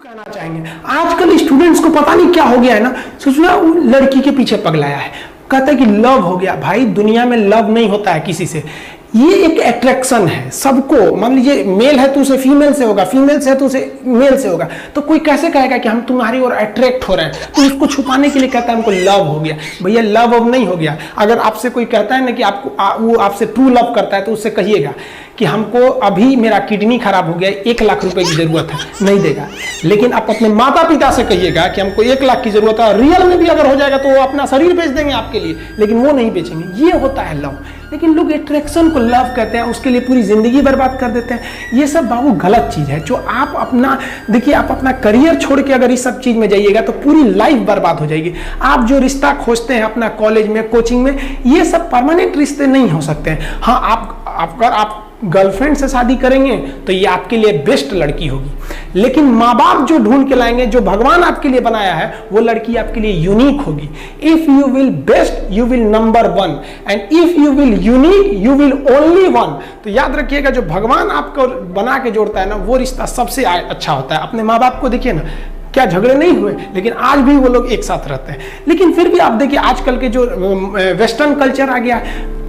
कहना चाहेंगे आजकल स्टूडेंट्स को पता नहीं क्या हो गया है ना, सोचना लड़की के पीछे पगलाया है, कहता है कि लव हो गया। भाई दुनिया में लव नहीं होता है किसी से, ये एक अट्रैक्शन है सबको। मान लीजिए मेल है तो उसे फीमेल से होगा, फीमेल से है तो उसे मेल से होगा। तो कोई कैसे कहेगा कि हम तुम्हारी ओर अट्रैक्ट हो रहे हैं, तो उसको छुपाने के लिए कहता है हमको लव हो गया। भैया लव अब नहीं हो गया। अगर आपसे कोई कहता है ना कि आपको वो आपसे ट्रू लव करता है, तो उससे कहिएगा कि हमको अभी मेरा किडनी खराब हो गया, 1 लाख रुपए की जरूरत है, नहीं देगा। लेकिन आप अपने माता पिता से कहिएगा कि हमको 1 लाख की जरूरत है, रियल में भी अगर हो जाएगा तो वो अपना शरीर बेच देंगे आपके लिए, लेकिन वो नहीं बेचेंगे। ये होता है लव। लेकिन लोग अट्रैक्शन को लव कहते हैं, उसके लिए पूरी जिंदगी बर्बाद कर देते हैं। ये सब बाबू गलत चीज है। जो आप अपना देखिए, आप अपना करियर छोड़ के अगर इस सब चीज में जाइएगा तो पूरी लाइफ बर्बाद हो जाएगी। आप जो रिश्ता खोजते हैं अपना कॉलेज में, कोचिंग में, ये सब परमानेंट रिश्ते नहीं हो सकते हैं। हाँ, आप गर्लफ्रेंड से शादी करेंगे तो ये आपके लिए बेस्ट लड़की होगी, लेकिन माँ बाप जो ढूंढ के लाएंगे, जो भगवान आपके लिए बनाया है, वो लड़की आपके लिए यूनिक होगी। If you will best you will number 1, and if you will unique you will only 1। तो याद रखिएगा, जो भगवान आपको बना के जोड़ता है ना, वो रिश्ता सबसे अच्छा होता है। अपने माँ बाप को देखिए ना, क्या झगड़े नहीं हुए, लेकिन आज भी वो लोग एक साथ रहते हैं। लेकिन फिर भी आप देखिए आजकल के जो वेस्टर्न कल्चर आ गया,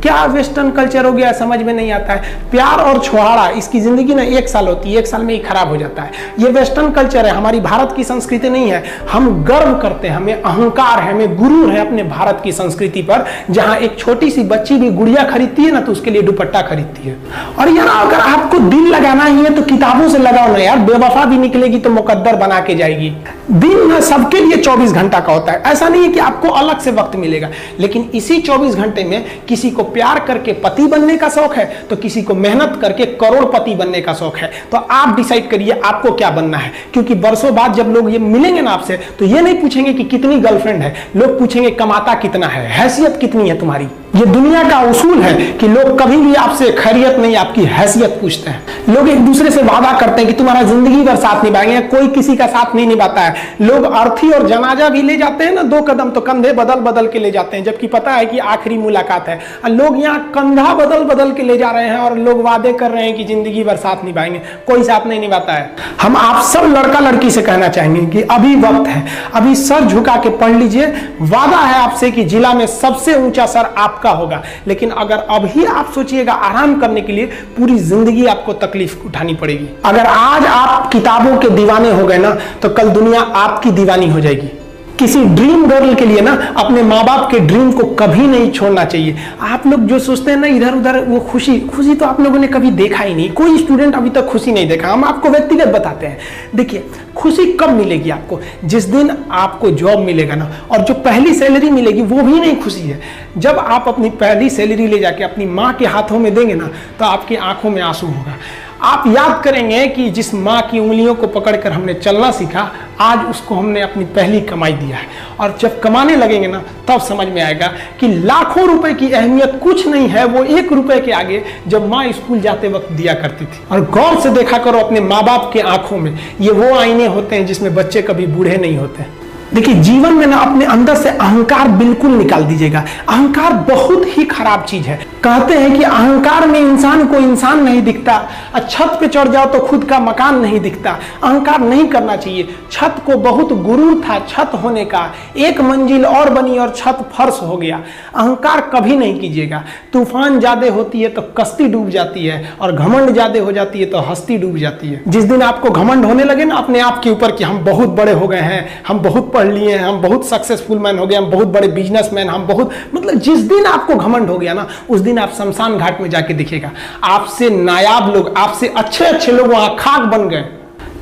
क्या वेस्टर्न कल्चर हो गया समझ में नहीं आता है। प्यार और छोहाड़ा, इसकी जिंदगी ना 1 साल होती है, 1 साल में ही खराब हो जाता है। ये वेस्टर्न कल्चर है, हमारी भारत की संस्कृति नहीं है। हम गर्व करते हैं, हमें अहंकार है, हमें गुरूर है अपने भारत की संस्कृति पर। जहां एक छोटी सी बच्ची भी गुड़िया खरीदती है ना, तो उसके लिए दुपट्टा खरीदती है। और यार अगर आपको दिल लगाना ही है तो किताबों से लगाओ ना यार, बेवफा भी निकलेगी तो मुकद्दर बना के जाएगी। दिन ना सबके लिए 24 घंटा का होता है, ऐसा नहीं है कि आपको अलग से वक्त मिलेगा। लेकिन इसी 24 घंटे में किसी को प्यार करके पति बनने का शौक है, तो किसी को मेहनत करके करोड़पति बनने का शौक है। तो आप डिसाइड करिए आपको क्या बनना है। क्योंकि बरसों बाद जब लोग ये मिलेंगे ना आपसे, तो ये नहीं पूछेंगे कि कितनी गर्लफ्रेंड है, लोग पूछेंगे कमाता कितना है, हैसियत कितनी है तुम्हारी। ये दुनिया का उसूल है कि लोग कभी भी आपसे खैरियत नहीं, आपकी हैसियत पूछते हैं। लोग एक दूसरे से वादा करते हैं कि तुम्हारा जिंदगी भर साथ निभाएंगे, कोई किसी का साथ नहीं निभाता है। लोग अर्थी और जनाजा भी ले जाते हैं ना 2 कदम, तो कंधे बदल बदल के ले जाते हैं, जबकि पता है कि आखिरी मुलाकात है। लोग यहाँ कंधा बदल बदल के ले जा रहे हैं और लोग वादे कर रहे हैं कि जिंदगी भर साथ निभाएंगे, कोई साथ नहीं निभाता है। हम आप सब लड़का लड़की से कहना चाहेंगे कि अभी वक्त है, अभी सर झुका के पढ़ लीजिए। वादा है आपसे कि जिला में सबसे ऊंचा सर आपका होगा। लेकिन अगर अभी आप सोचिएगा आराम करने के लिए, पूरी जिंदगी आपको तकलीफ उठानी पड़ेगी। अगर आज आप किताबों के दीवाने हो गए ना, तो कल दुनिया आपकी दीवानी हो जाएगी। किसी ड्रीम गर्ल के लिए ना अपने माँ बाप के ड्रीम को कभी नहीं छोड़ना चाहिए। आप लोग जो सोचते हैं ना इधर उधर, वो खुशी तो आप लोगों ने कभी देखा ही नहीं। कोई स्टूडेंट अभी तक खुशी नहीं देखा। हम आपको व्यक्तिगत बताते हैं। देखिए खुशी कब मिलेगी आपको, जिस दिन आपको जॉब मिलेगा ना, और जो पहली सैलरी मिलेगी वो भी नहीं खुशी है। जब आप अपनी पहली सैलरी ले जाके अपनी माँ के हाथों में देंगे ना, तो आपकी आंखों में आंसू होगा। आप याद करेंगे कि जिस माँ की उंगलियों को पकड़कर हमने चलना सीखा, आज उसको हमने अपनी पहली कमाई दिया है। और जब कमाने लगेंगे ना, तब समझ में आएगा कि लाखों रुपए की अहमियत कुछ नहीं है, वो 1 रुपए के आगे जब माँ स्कूल जाते वक्त दिया करती थी। और गौर से देखा करो अपने माँ बाप के आंखों में, ये वो आईने होते हैं जिसमें बच्चे कभी बूढ़े नहीं होते। देखिए जीवन में ना अपने अंदर से अहंकार बिल्कुल निकाल दीजिएगा। अहंकार बहुत ही खराब चीज है। कहते हैं कि अहंकार में इंसान को इंसान नहीं दिखता, छत पे चढ़ जाओ तो खुद का मकान नहीं दिखता। अहंकार नहीं करना चाहिए। छत को बहुत गुरूर था छत होने का, 1 मंजिल और बनी और छत फर्श हो गया। अहंकार कभी नहीं कीजिएगा। तूफान ज्यादा होती है तो कश्ती डूब जाती है, और घमंड ज्यादा हो जाती है तो हस्ती डूब जाती है। जिस दिन आपको घमंड होने लगे ना अपने आप के ऊपर कि हम बहुत बड़े हो गए हैं, हम बहुत पढ़ लिए हैं, हम बहुत सक्सेसफुल मैन हो गए, हम बहुत बड़े बिजनेसमैन, हम बहुत, मतलब जिस दिन आपको घमंड हो गया ना, उस दिन आप शमशान घाट में जाके देखिएगा आपसे नायाब लोग, आपसे अच्छे अच्छे लोग वहां खाक बन गए।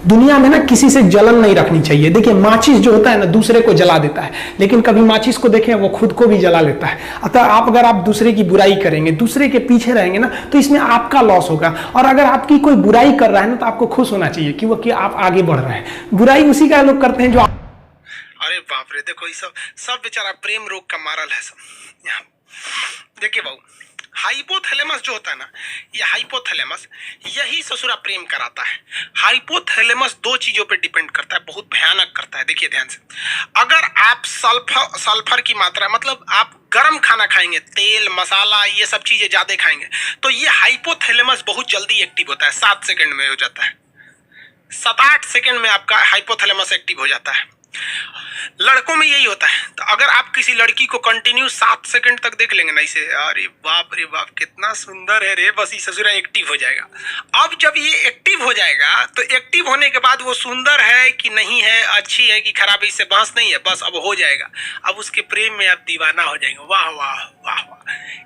दुनिया में ना किसी से जलन नहीं रखनी चाहिए। देखिए माचिस जो होता है ना दूसरे को जला देता है, लेकिन कभी माचिस को देखें वो खुद को भी जला लेता है। अतः अगर आप दूसरे की बुराई करेंगे, दूसरे के पीछे रहेंगे ना, तो इसमें आपका लॉस होगा। और अगर आपकी कोई बुराई कर रहा है ना, तो आपको खुश होना चाहिए कि वो कि आप आगे बढ़ रहे हैं। बुराई उसी का लोग करते हैं जो अरे बाप रे, देखो ये सब बेचारा प्रेम रोग का मारल है सब। यहाँ देखिए बाबू, हाइपोथैलेमस जो होता है ना, ये हाइपोथैलेमस यही ससुरा प्रेम कराता है। हाइपोथैलेमस 2 चीजों पे डिपेंड करता है, बहुत भयानक करता है। देखिए ध्यान से, अगर आप सल्फर की मात्रा, मतलब आप गर्म खाना खाएंगे, तेल मसाला ये सब चीजें ज्यादा खाएंगे, तो ये हाइपोथैलेमस बहुत जल्दी एक्टिव होता है, 7 सेकंड में हो जाता है। 7-8 सेकंड में आपका हाइपोथैलेमस एक्टिव हो जाता है। लड़कों में यही होता है। तो अगर आप किसी लड़की को कंटिन्यू 7 सेकंड तक देख लेंगे ना इसे, अरे बाप रे बाप कितना सुंदर है रे, बस ये ससुरा एक्टिव हो जाएगा। अब जब ये एक्टिव हो जाएगा तो एक्टिव होने के बाद वो सुंदर है कि नहीं है, अच्छी है कि खराब है, इससे बहस नहीं है, बस अब हो जाएगा। अब उसके प्रेम में आप दीवाना हो जाएंगे। वाह वाह वाह वाह।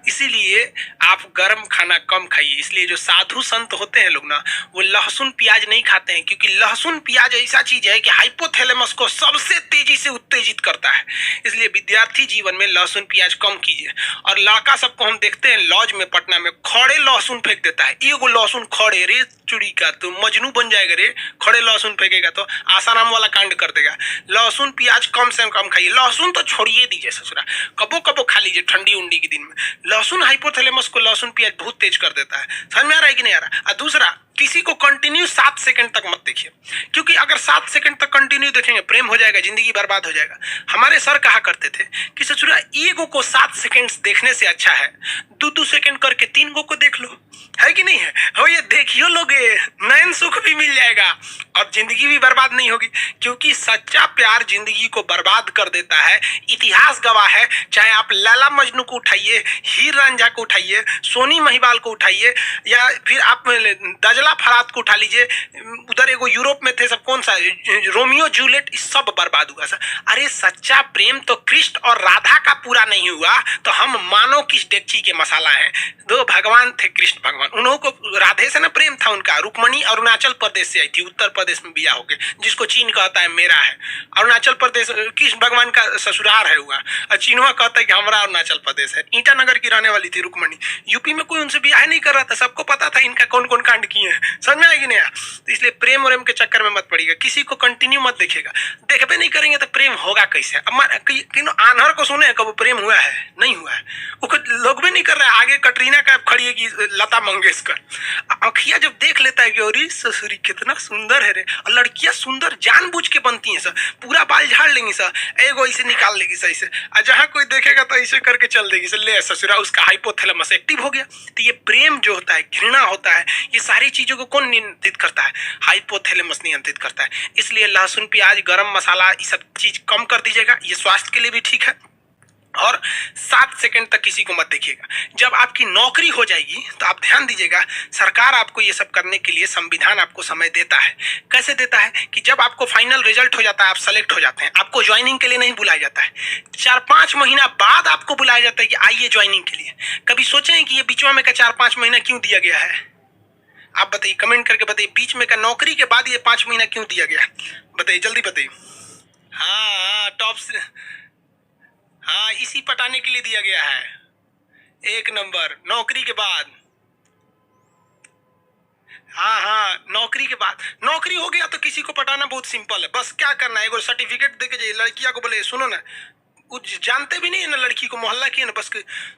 इसीलिए आप गर्म खाना कम खाइए। इसलिए जो साधु संत होते हैं लोग ना, वो लहसुन प्याज नहीं खाते हैं, क्योंकि लहसुन प्याज ऐसा चीज है कि हाइपोथैलेमस को सबसे तेजी से उत्तेजित करता है। इसलिए विद्यार्थी जीवन में लहसुन प्याज कम कीजिए। और लड़का सबको हम देखते हैं लॉज में पटना में खड़े लहसुन फेंक देता है। एगो लहसुन खड़े, रे चुड़ी का तो मजनू बन जाएगा रे, खड़े लहसुन फेंकेगा तो आसाराम वाला कांड कर देगा। लहसुन प्याज कम से कम खाइए। लहसुन तो छोड़िए दीजिए ससुरा, कबो कबो खा लीजिए ठंडी उंडी के दिन में। लहसुन हाइपोथैलेमस को लहसुन प्याज बहुत तेज कर देता है। समझ में आ रहा है कि नहीं आ रहा? और दूसरा, किसी को कंटिन्यू 7 सेकंड तक मत देखिए, क्योंकि अगर 7 सेकंड तक कंटिन्यू देखेंगे प्रेम हो जाएगा, जिंदगी बर्बाद हो जाएगा। हमारे सर कहा करते थे कि ससुरा ईगो को 7 सेकंड देखने से अच्छा है 2-2 सेकंड करके 3 गो को देख लो, है कि नहीं है? हो ये देखियो लोगे, नयन सुख भी मिल जाएगा और जिंदगी भी बर्बाद नहीं होगी। क्योंकि सच्चा प्यार जिंदगी को बर्बाद कर देता है। इतिहास गवाह है। चाहे आप लैला मजनू को उठाइए, हीर रांझा को उठाइए, सोनी महिवाल को उठाइए, या फिर आप दजला फरात को उठा लीजिए। उधर एगो यूरोप में थे सब, कौन सा रोमियो जूलियट, सब बर्बाद हुआ सर। अरे सच्चा प्रेम तो कृष्ण और राधा का पूरा नहीं हुआ तो हम मानो किस डेगची के मसाला हैं। दो भगवान थे, कृष्ण भगवान, उन्हों को राधे से ना प्रेम था उनका। रुक्मणी अरुणाचल प्रदेश से आई थी, उत्तर प्रदेश में बिया होके, जिसको चीन कहता है मेरा है। अरुणाचल प्रदेश कृष्ण भगवान का ससुराल है हुआ, और चीनवा कहता है कि हमारा अरुणाचल प्रदेश है। ईटानगर की रहने वाली थी रुक्मणी। यूपी में कोई उनसे बियाह नहीं कर रहा था, सबको पता था इनका कौन कौन कांड किए हैं। समझ में आएगी नहीं? तो इसलिए प्रेम और के चक्कर में मत पड़िएगा। किसी को कंटिन्यू मत देखिएगा। देखबे नहीं करेंगे तो प्रेम होगा कैसे? अब आन्हर को सुने कब प्रेम हुआ है? नहीं हुआ है। वो लोग भी नहीं कर रहे। आगे कटरीना कैफ खड़ी है कि लता मंगेशकर। अखिया जब देख लेता है कि अरे ससुरी कितना सुंदर है रे, और लड़कियां सुंदर जानबूझ के बनती हैं सर, पूरा बाल झाड़ लेंगी सर, एगो ऐसे निकाल लेगी सर ऐसे, और जहां कोई देखेगा तो ऐसे करके चल देगी सर, ले ससुरा उसका हाइपोथैलेमस एक्टिव हो गया। तो ये प्रेम जो होता है, घृणा होता है, ये सारी चीजों को कौन नियंत्रित करता है? हाइपोथैलेमस नियंत्रित करता है। इसलिए लहसुन प्याज गरम मसाला ये सब चीज कम कर दीजिएगा। ये स्वास्थ्य के लिए भी ठीक है। और 7 सेकंड तक किसी को मत देखिएगा। जब आपकी नौकरी हो जाएगी तो आप ध्यान दीजिएगा, सरकार आपको ये सब करने के लिए, संविधान आपको समय देता है। कैसे देता है? कि जब आपको फाइनल रिजल्ट हो जाता है, आप सेलेक्ट हो जाते हैं, आपको ज्वाइनिंग के लिए नहीं बुलाया जाता है। 4-5 महीना बाद आपको बुलाया जाता है कि आइए ज्वाइनिंग के लिए। कभी सोचे हैं कि ये बीच में का 4-5 महीना क्यों दिया गया है? आप बताइए, कमेंट करके बताइए, बीच में का नौकरी के बाद ये 5 महीना क्यों दिया गया? बताइए, जल्दी बताइए। हाँ, टॉप से, हाँ, इसी पटाने के लिए दिया गया है। 1 नंबर नौकरी के बाद। हाँ हाँ, नौकरी के बाद। नौकरी हो गया तो किसी को पटाना बहुत सिंपल है। बस क्या करना है, एगो सर्टिफिकेट देके जाइए। लड़कियां को बोले सुनो ना, जानते भी नहीं है ना लड़की को, मोहल्ला की है ना, बस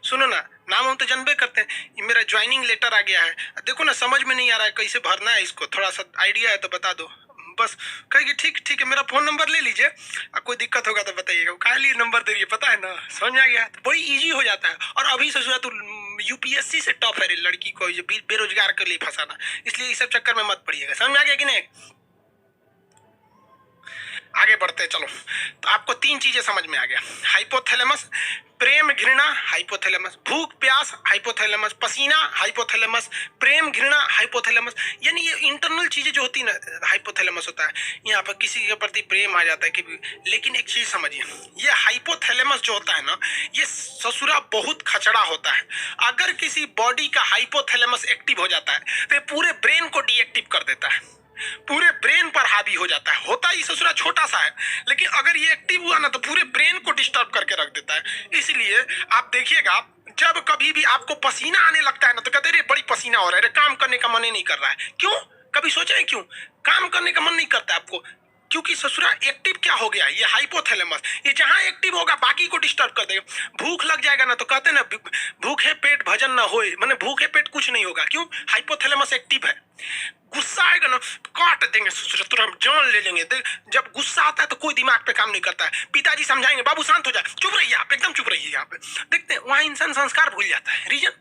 सुनो ना, नाम हम तो जानबे करते हैं, ये मेरा ज्वाइनिंग लेटर आ गया है, देखो ना समझ में नहीं आ रहा है कैसे भरना है इसको, थोड़ा सा आइडिया है तो बता दो। बस कहेगी ठीक ठीक है, मेरा फोन नंबर ले लीजिए, कोई दिक्कत होगा तो बताइएगा। काहे लिए नंबर दे रही है पता है ना? समझ में आ गया? तो बड़ी इजी हो जाता है। और अभी ससुरा तो यूपीएससी से टॉप है लड़की को बेरोजगार के लिए फंसाना। इसलिए इस सब चक्कर में मत पड़िएगा। समझ में आ गया कि नहीं? आगे बढ़ते चलो। तो आपको 3 चीजें समझ में आ गया। हाइपोथैलेमस, प्रेम घृणा, हाइपोथैलेमस, भूख प्यास, हाइपोथैलेमस, पसीना, हाइपोथैलेमस, प्रेम घृणा, हाइपोथैलेमस। यानी ये इंटरनल चीजें जो होती है ना, हाइपोथैलेमस होता है। यहाँ पर किसी के प्रति प्रेम आ जाता है कि, लेकिन एक चीज समझिए, ये हाइपोथैलेमस जो होता है ना, ये ससुरा बहुत खचड़ा होता है। अगर किसी बॉडी का हाइपोथैलेमस एक्टिव हो जाता है तो पूरे ब्रेन को डीएक्टिव कर देता है, पूरे ब्रेन पर हावी हो जाता है। होता ही ससुरा छोटा सा है, लेकिन अगर ये एक्टिव हुआ ना तो पूरे ब्रेन को डिस्टर्ब करके रख देता है। इसलिए आप देखिएगा, जब कभी भी आपको पसीना आने लगता है ना तो कहते रे बड़ी पसीना हो रहा है, काम करने का मन ही नहीं कर रहा है। क्यों? कभी सोचे हैं क्यों काम करने का मन नहीं करता है आपको? क्योंकि ससुरा एक्टिव क्या हो गया, ये हाइपोथैलेमस, ये जहां एक्टिव होगा बाकी को डिस्टर्ब कर देगा। भूख लग जाएगा ना तो कहते हैं ना, भूखे पेट भजन ना होए, माने भूखे पेट कुछ नहीं होगा। क्यों? हाइपोथैलेमस एक्टिव है। गुस्सा आएगा ना काट देंगे ससुरा, तुरंत जान ले लेंगे। जब गुस्सा आता है तो कोई दिमाग पे काम नहीं करता है। पिताजी समझाएंगे बाबू शांत हो जाए, चुप रहिए आप, एकदम चुप रहिए। यहाँ पे देखते हैं वहां इंसान संस्कार भूल जाता है। Reason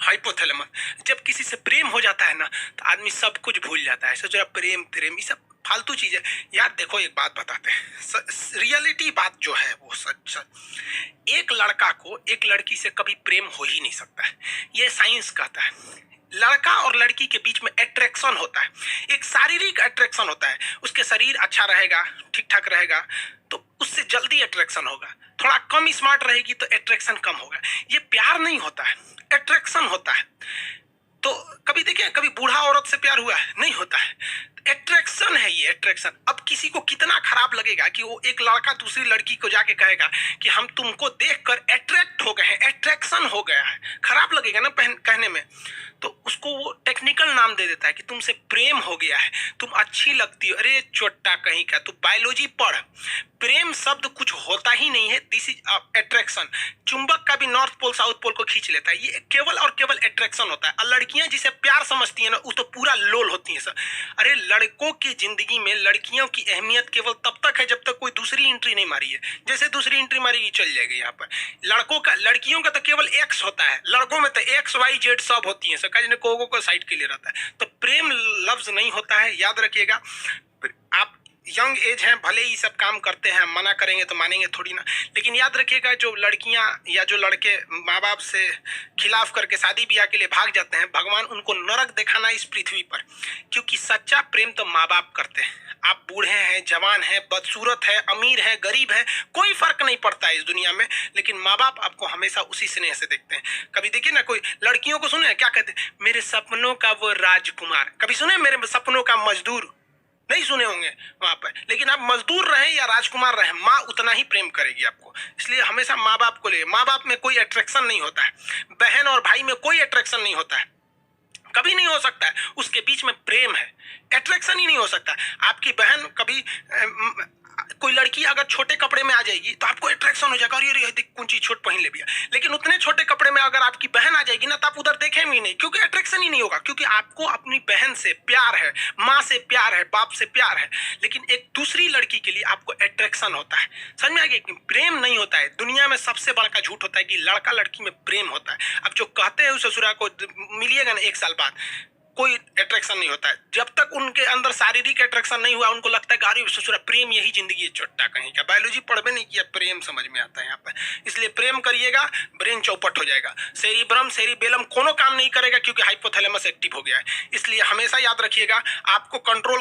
hypothalamus. जब किसी से प्रेम हो जाता है ना तो आदमी सब कुछ भूल जाता है। सोच रहा प्रेम प्रेम ये सब फालतू चीज है यार। देखो एक बात बताते हैं, रियलिटी बात जो है वो सच सच, एक लड़का को एक लड़की से कभी प्रेम हो ही नहीं सकता है, ये साइंस कहता है। लड़का और लड़की के बीच में अट्रैक्शन होता है, एक शारीरिक अट्रैक्शन होता है। उसके शरीर अच्छा रहेगा, ठीक ठाक रहेगा तो उससे जल्दी अट्रैक्शन होगा। थोड़ा कम स्मार्ट रहेगी तो अट्रैक्शन कम होगा। ये प्यार नहीं होता है, अट्रैक्शन होता है। तो कभी देखिए, कभी बूढ़ा औरत से प्यार हुआ है? नहीं होता है। अट्रैक्शन है ये, अट्रैक्शन। अब किसी को कितना खराब लगेगा कि वो एक लड़का दूसरी लड़की को जाके कहेगा कि हम तुमको देखकर अट्रैक्ट हो गए हैं, अट्रैक्शन हो गया है। खराब लगेगा ना कहने में। तो उसको वो टेक्निकल नाम दे देता है कि तुमसे प्रेम हो गया है, तुम अच्छी लगती हो। अरे चोट्टा कहीं का, तू बायोलॉजी पढ़। प्रेम शब्द कुछ होता ही नहीं है, दिस इज अट्रैक्शन। चुंबक का भी नॉर्थ पोल साउथ पोल को खींच लेता है, ये केवल और केवल अट्रैक्शन होता है। और लड़कियां जिसे प्यार समझती है ना वो तो पूरा लोल होती है सर। अरे लड़कों की जिंदगी में लड़कियों की अहमियत केवल तब तक है जब तक कोई दूसरी एंट्री नहीं मारी है। जैसे दूसरी एंट्री मारेगी चल जाएगी यहाँ पर। लड़कियों का तो केवल एक्स होता है, लड़कों में तो एक्स वाई जेड सब होती है सर। को साइड के लिए रहता है। तो प्रेम लफ्ज नहीं होता है, याद रखिएगा। आप यंग एज हैं, भले ही सब काम करते हैं, मना करेंगे तो मानेंगे थोड़ी ना, लेकिन याद रखिएगा जो लड़कियां या जो लड़के माँ बाप से खिलाफ करके शादी ब्याह के लिए भाग जाते हैं, भगवान उनको नरक दिखाना इस पृथ्वी पर। क्योंकि सच्चा प्रेम तो माँ बाप करते हैं। आप बूढ़े हैं, जवान हैं, बदसूरत है, अमीर है, गरीब है, कोई फर्क नहीं पड़ता है इस दुनिया में, लेकिन माँ बाप आपको हमेशा उसी स्नेह से देखते हैं। कभी देखिए ना, कोई लड़कियों को सुने क्या कहते हैं, मेरे सपनों का वो राजकुमार। कभी सुने मेरे सपनों का मजदूर? नहीं सुने होंगे वहां पर। लेकिन आप मजदूर रहे या राजकुमार रहे, माँ उतना ही प्रेम करेगी आपको। इसलिए हमेशा माँ बाप को ले। माँ बाप में कोई अट्रैक्शन नहीं होता है, बहन और भाई में कोई अट्रैक्शन नहीं होता है, कभी नहीं हो सकता है। उसके बीच में प्रेम है, अट्रैक्शन ही नहीं हो सकता। आपकी बहन कभी कोई लड़की अगर छोटे कपड़े में आ जाएगी तो आपको अट्रैक्शन हो जाएगा, अरे देख कौन चीज छोट पहन ले भैया। लेकिन उतने छोटे कपड़े में अगर आपकी बहन आ जाएगी ना तो आप उधर देखेंगे ही नहीं, क्योंकि अट्रैक्शन ही नहीं होगा। क्योंकि आपको अपनी बहन से प्यार है, माँ से प्यार है, बाप से प्यार है। लेकिन एक दूसरी लड़की के लिए आपको अट्रैक्शन होता है। समझ में आ गया? प्रेम नहीं होता है। दुनिया में सबसे बड़ा झूठ होता है कि लड़का लड़की में प्रेम होता है। अब जो कहते हैं उस ससुरा को मिलिएगा ना 1 साल बाद, कोई अट्रैक्शन नहीं होता है। जब तक उनके अंदर शारीरिक अट्रैक्शन नहीं हुआ, उनको लगता है गाड़ी ससुरा प्रेम यही जिंदगी है। चोट्टा कहीं का, बायोलॉजी पढ़वे नहीं किया, प्रेम समझ में आता है यहाँ पर। इसलिए प्रेम करिएगा, ब्रेन चौपट हो जाएगा। सेरिब्रम सेरिबेलम कोनो काम नहीं करेगा, क्योंकि हाइपोथैलेमस एक्टिव हो गया है। इसलिए हमेशा याद रखिएगा, आपको कंट्रोल